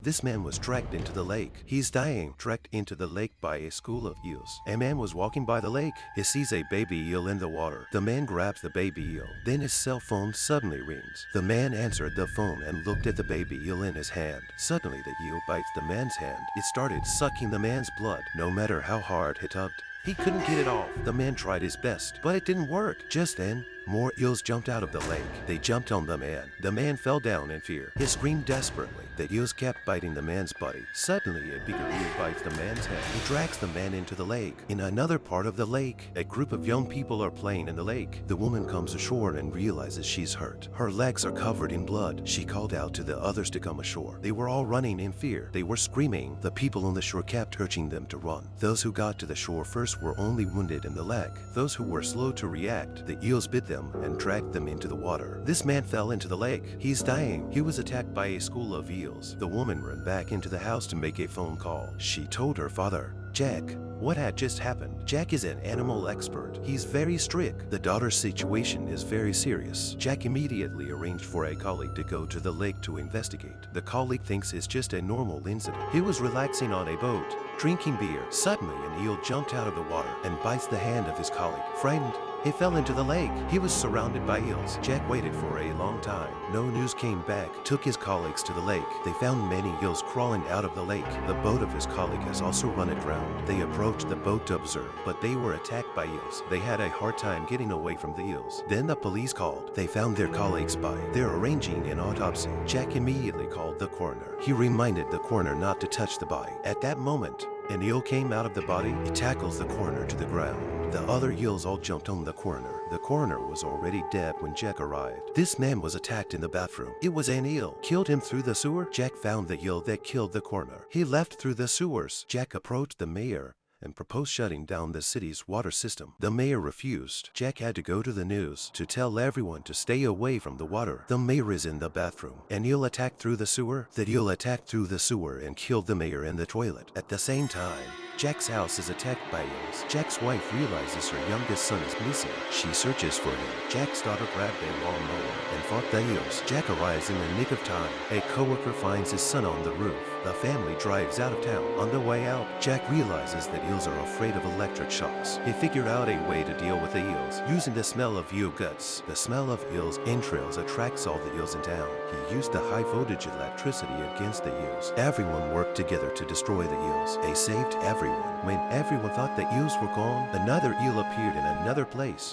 This man was dragged into the lake. He's dying, dragged into the lake by a school of eels. A man was walking by the lake. He sees a baby eel in the water. The man grabs the baby eel. Then his cell phone suddenly rings. The man answered the phone and looked at the baby eel in his hand. Suddenly the eel bites the man's hand. It started sucking the man's blood. No matter how hard he tugged, he couldn't get it off. The man tried his best, but it didn't work. Just then, more eels jumped out of the lake. They jumped on the man. The man fell down in fear. He screamed desperately. The eels kept biting the man's body. Suddenly, a bigger eel bites the man's head. He drags the man into the lake. In another part of the lake, a group of young people are playing in the lake. The woman comes ashore and realizes she's hurt. Her legs are covered in blood. She called out to the others to come ashore. They were all running in fear. They were screaming. The people on the shore kept urging them to run. Those who got to the shore first were only wounded in the leg. Those who were slow to react, the eels bit them and dragged them into the water. This man fell into the lake. He's dying. He was attacked by a school of eels. The woman ran back into the house to make a phone call. She told her father, "Jack, what had just happened? Jack is an animal expert. He's very strict. The daughter's situation is very serious." Jack immediately arranged for a colleague to go to the lake to investigate. The colleague thinks it's just a normal incident. He was relaxing on a boat, drinking beer. Suddenly, an eel jumped out of the water and bites the hand of his colleague. Frightened, he fell into the lake. He was surrounded by eels. Jack waited for a long time. No news came back. Took his colleagues to the lake. They found many eels crawling out of the lake. The boat of his colleague has also run aground. They approached the boat to observe, but they were attacked by eels. They had a hard time getting away from the eels. Then the police called. They found their colleague's body. They're arranging an autopsy. Jack immediately called the coroner. He reminded the coroner not to touch the body. At that moment, an eel came out of the body. It tackles the coroner to the ground. The other eels all jumped on the coroner. The coroner was already dead when Jack arrived. This man was attacked in the bathroom. It was an eel. Killed him through the sewer. Jack found the eel that killed the coroner. He left through the sewers. Jack approached the mayor and proposed shutting down the city's water system. The mayor refused. Jack had to go to the news to tell everyone to stay away from the water. The mayor is in the bathroom. An eel attacked through the sewer. The eel attacked through the sewer and killed the mayor in the toilet. At the same time, Jack's house is attacked by eels. Jack's wife realizes her youngest son is missing. She searches for him. Jack's daughter grabbed a lawnmower and fought the eels. Jack arrives in the nick of time. A coworker finds his son on the roof. The family drives out of town. On the way out, Jack realizes that eels are afraid of electric shocks. He figured out a way to deal with the eels, using the smell of eel guts. The smell of eels' entrails attracts all the eels in town. He used the high voltage electricity against the eels. Everyone worked together to destroy the eels. They saved everyone. When everyone thought the eels were gone, another eel appeared in another place.